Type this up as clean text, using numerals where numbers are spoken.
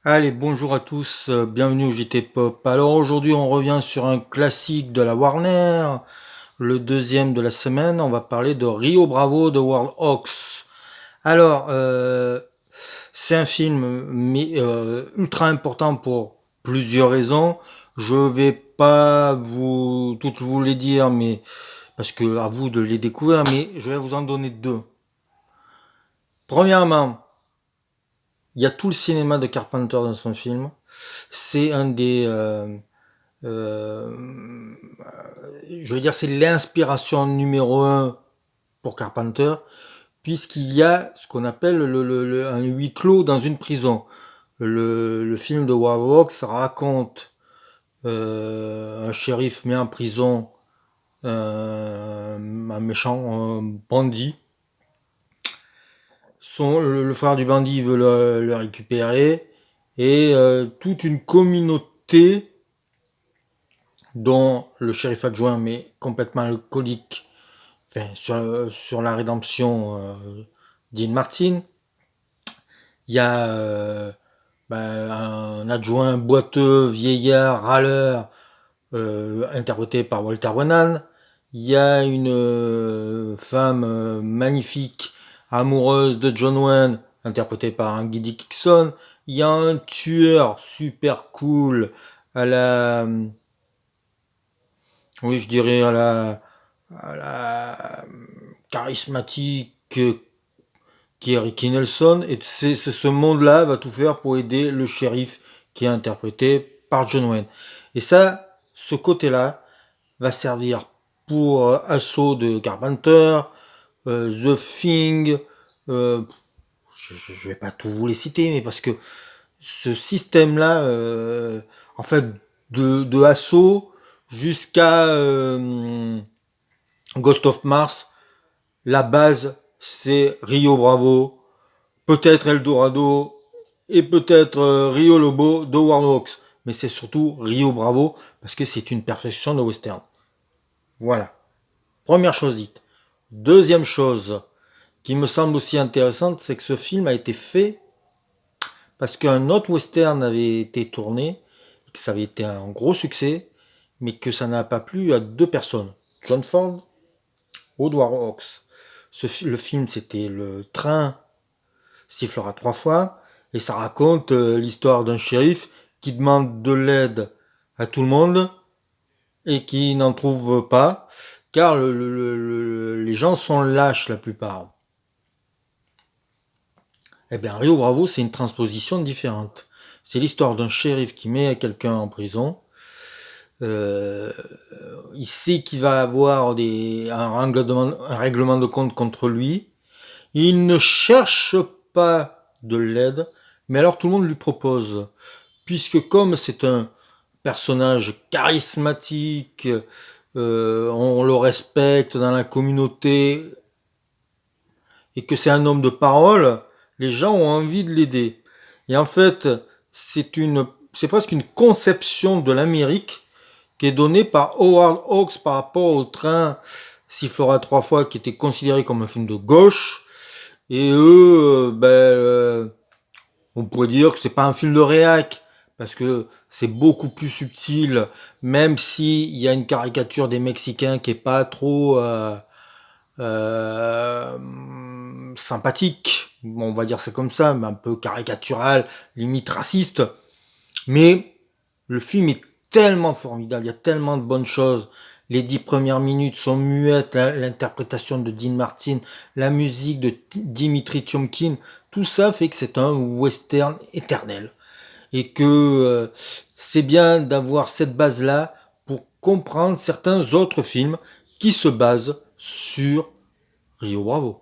Allez, bonjour à tous, bienvenue au JT Pop. Alors aujourd'hui on revient sur un classique de la Warner, le deuxième de la semaine, on va parler de Rio Bravo de World Hawks. Alors, c'est un film ultra important pour plusieurs raisons. Je vais pas toutes vous les dire, mais parce que à vous de les découvrir, mais je vais vous en donner deux. Premièrement, il y a tout le cinéma de Carpenter dans son film. C'est un des Euh, je veux dire, c'est l'inspiration numéro un pour Carpenter, puisqu'il y a ce qu'on appelle un huis clos dans une prison. Le film de Warhawks raconte un shérif mis en prison, un méchant bandit. Le frère du bandit veut le récupérer, et toute une communauté dont le shérif adjoint, mais complètement alcoolique, enfin, sur la rédemption d'Ian Martin. Il y a un adjoint boiteux, vieillard, râleur, interprété par Walter Brennan. Il y a une femme magnifique, amoureuse de John Wayne, interprétée par Angie Dickinson. Il y a un tueur super cool à la, oui, je dirais à la charismatique qui est Ricky Nelson, et ce monde-là va tout faire pour aider le shérif qui est interprété par John Wayne. Et ça, ce côté-là va servir pour Assaut de Carpenter, The Thing, je vais pas tout vous les citer, mais parce que ce système-là, en fait, de Assaut jusqu'à Ghost of Mars, la base, c'est Rio Bravo, peut-être Eldorado et peut-être Rio Lobo de Warhawks. Mais c'est surtout Rio Bravo parce que c'est une perfection de western. Voilà. Première chose dite. Deuxième chose qui me semble aussi intéressante, c'est que ce film a été fait parce qu'un autre western avait été tourné, que ça avait été un gros succès, mais que ça n'a pas plu à deux personnes. John Ford ou Warhawks. Le film, c'était Le train sifflera trois fois, et ça raconte l'histoire d'un shérif qui demande de l'aide à tout le monde et qui n'en trouve pas, car les gens sont lâches la plupart. Eh bien, Rio Bravo, c'est une transposition différente. C'est l'histoire d'un shérif qui met quelqu'un en prison. Euh, il sait qu'il va avoir un règlement de compte contre lui. Il ne cherche pas de l'aide, mais alors tout le monde lui propose. Puisque comme c'est un personnage charismatique, on le respecte dans la communauté, et que c'est un homme de parole, les gens ont envie de l'aider. Et en fait, c'est presque une conception de l'Amérique qui est donnée par Howard Hawks par rapport au train Sifflera trois fois, qui était considéré comme un film de gauche. Et eux, on pourrait dire que c'est pas un film de réac, parce que c'est beaucoup plus subtil, même s'il y a une caricature des Mexicains qui est pas trop euh, sympathique, on va dire c'est comme ça, mais un peu caricatural, limite raciste. Mais le film est tellement formidable, il y a tellement de bonnes choses. Les 10 premières minutes sont muettes, l'interprétation de Dean Martin, la musique de Dimitri Tiomkin, tout ça fait que c'est un western éternel. Et que c'est bien d'avoir cette base-là pour comprendre certains autres films qui se basent sur Rio Bravo.